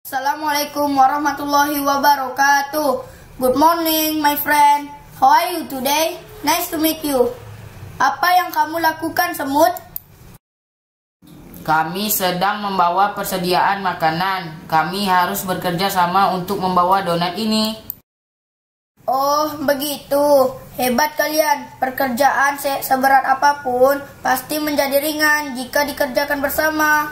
Assalamualaikum warahmatullahi wabarakatuh. Good morning, my friend. How are you today? Nice to meet you. Apa yang kamu lakukan, Semut? Kami sedang membawa persediaan makanan. Kami harus bekerja sama untuk membawa donat ini. Oh, begitu. Hebat kalian. Pekerjaan seberat apapun pasti menjadi ringan jika dikerjakan bersama.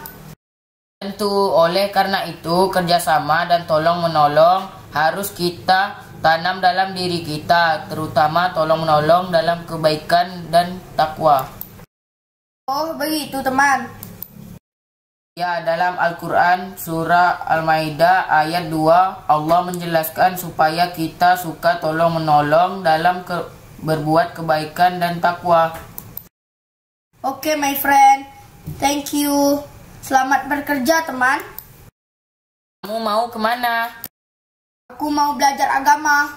Tentu, oleh karena itu kerjasama dan tolong-menolong harus kita tanam dalam diri kita, terutama tolong-menolong dalam kebaikan dan takwa. Oh, begitu teman. Ya, dalam Al-Quran surah Al-Maidah ayat 2 Allah menjelaskan supaya kita suka tolong-menolong dalam berbuat kebaikan dan takwa. Oke, my friend. Thank you. Selamat bekerja, teman. Kamu mau kemana? Aku mau belajar agama.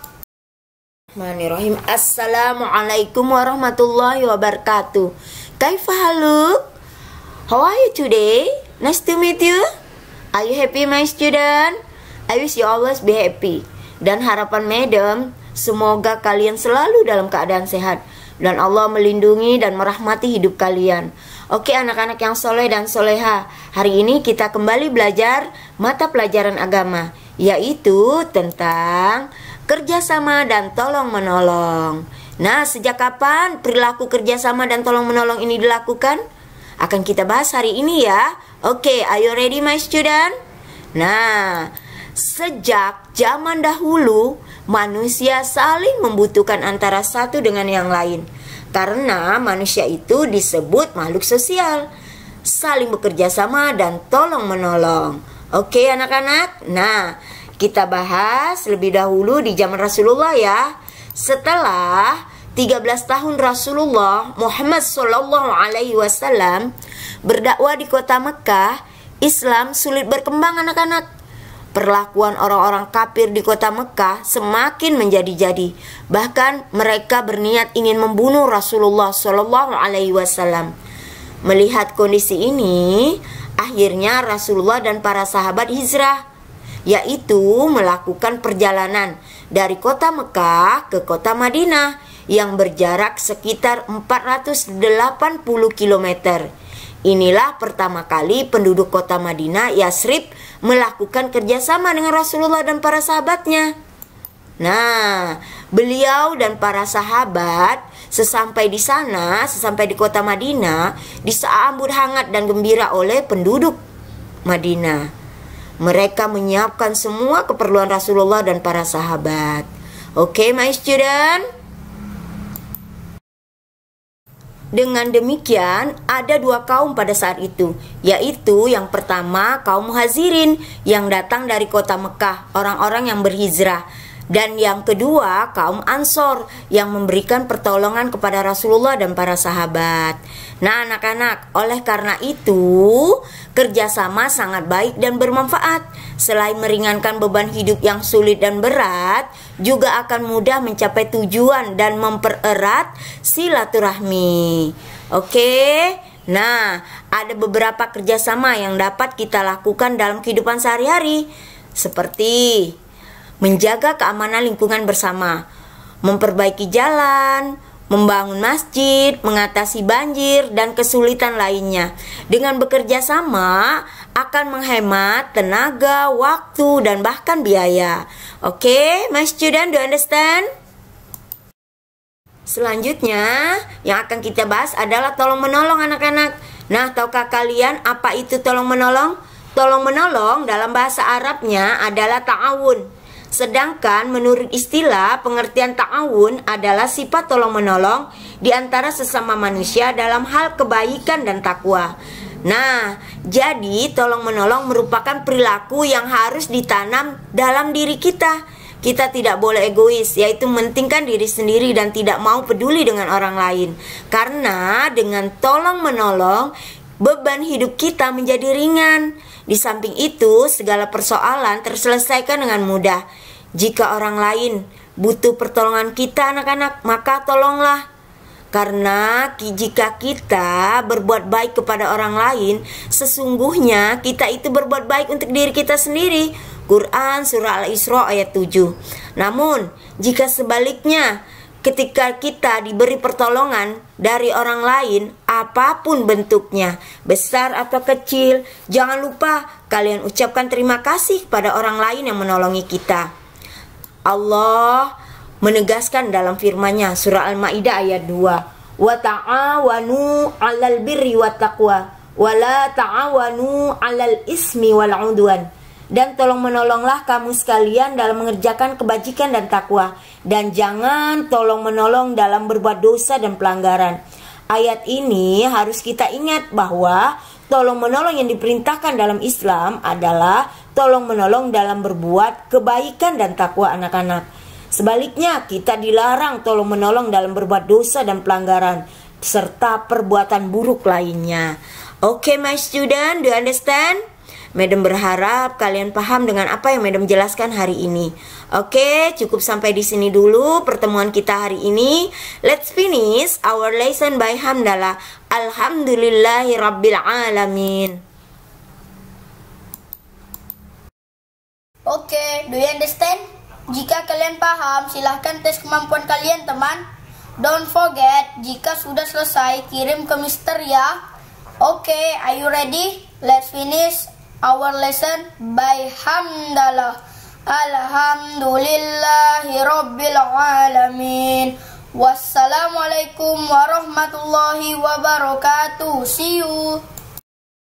Bismillahirrahmanirrahim. Assalamualaikum warahmatullahi wabarakatuh. Kaifa haluk? How are you today? Nice to meet you. Are you happy, my student? I wish you always be happy. Dan harapan madam, semoga kalian selalu dalam keadaan sehat dan Allah melindungi dan merahmati hidup kalian. Oke, anak-anak yang soleh dan soleha, hari ini kita kembali belajar mata pelajaran agama, yaitu tentang kerjasama dan tolong-menolong. Nah, sejak kapan perilaku kerjasama dan tolong-menolong ini dilakukan? Akan kita bahas hari ini ya. Oke, are you ready, my student? Nah, sejak zaman dahulu, manusia saling membutuhkan antara satu dengan yang lain. Karena manusia itu disebut makhluk sosial, saling bekerja sama dan tolong-menolong. Oke, anak-anak. Nah, kita bahas lebih dahulu di zaman Rasulullah ya. Setelah 13 tahun Rasulullah Muhammad SAW berdakwah di kota Mekah, Islam sulit berkembang, anak-anak. Perlakuan orang-orang kafir di kota Mekah semakin menjadi-jadi. Bahkan mereka berniat ingin membunuh Rasulullah SAW. Melihat kondisi ini, akhirnya Rasulullah dan para sahabat hijrah, yaitu melakukan perjalanan dari kota Mekah ke kota Madinah yang berjarak sekitar 480 km. Inilah pertama kali penduduk kota Madinah, Yasrib, melakukan kerjasama dengan Rasulullah dan para sahabatnya. Nah, beliau dan para sahabat sesampai di kota Madinah, disambut hangat dan gembira oleh penduduk Madinah. Mereka menyiapkan semua keperluan Rasulullah dan para sahabat. Oke, my student. Dengan demikian, ada dua kaum pada saat itu, yaitu yang pertama kaum Muhazirin yang datang dari kota Mekah, orang-orang yang berhijrah, dan yang kedua kaum Ansor yang memberikan pertolongan kepada Rasulullah dan para sahabat. Nah, anak-anak, oleh karena itu kerjasama sangat baik dan bermanfaat. Selain meringankan beban hidup yang sulit dan berat, juga akan mudah mencapai tujuan dan mempererat silaturahmi. Oke, nah ada beberapa kerjasama yang dapat kita lakukan dalam kehidupan sehari-hari, seperti menjaga keamanan lingkungan bersama, memperbaiki jalan, membangun masjid, mengatasi banjir, dan kesulitan lainnya. Dengan bekerja sama akan menghemat tenaga, waktu, dan bahkan biaya. Oke, my student, do you understand? Selanjutnya, yang akan kita bahas adalah tolong-menolong, anak-anak. Nah, tahukah kalian apa itu tolong-menolong? Tolong-menolong dalam bahasa Arabnya adalah ta'awun. Sedangkan menurut istilah, pengertian ta'awun adalah sifat tolong-menolong di antara sesama manusia dalam hal kebaikan dan takwa. Nah, jadi tolong-menolong merupakan perilaku yang harus ditanam dalam diri kita. Kita tidak boleh egois, yaitu mementingkan diri sendiri dan tidak mau peduli dengan orang lain. Karena dengan tolong-menolong, beban hidup kita menjadi ringan. Di samping itu, segala persoalan terselesaikan dengan mudah. Jika orang lain butuh pertolongan kita, anak-anak, maka tolonglah. Karena jika kita berbuat baik kepada orang lain, sesungguhnya kita itu berbuat baik untuk diri kita sendiri. Quran Surah Al-Isra ayat 7. Namun, jika sebaliknya, ketika kita diberi pertolongan dari orang lain, apapun bentuknya, besar atau kecil, jangan lupa kalian ucapkan terima kasih pada orang lain yang menolongi kita. Allah menegaskan dalam firman-Nya surah Al-Maidah ayat 2, "Wa ta'awanu 'alal birri wat taqwa wa la ta'awanu 'alal ismi wal 'udwan." Dan tolong menolonglah kamu sekalian dalam mengerjakan kebajikan dan takwa, dan jangan tolong menolong dalam berbuat dosa dan pelanggaran. Ayat ini harus kita ingat bahwa tolong menolong yang diperintahkan dalam Islam adalah tolong menolong dalam berbuat kebaikan dan takwa anak-anak. Sebaliknya, kita dilarang tolong menolong dalam berbuat dosa dan pelanggaran serta perbuatan buruk lainnya. Okay, my student, do you understand? Madam berharap kalian paham dengan apa yang Madam jelaskan hari ini. Oke, cukup sampai di sini dulu pertemuan kita hari ini. Let's finish our lesson by hamdalah. Alhamdulillahirabbil alamin. Oke, do you understand? Jika kalian paham, silahkan tes kemampuan kalian, teman. Don't forget, jika sudah selesai, kirim ke Mister ya. Oke, are you ready? Let's finish our lesson by hamdalah. Alhamdulillahirabbil alamin. Wassalamualaikum warahmatullahi wabarakatuh. See you.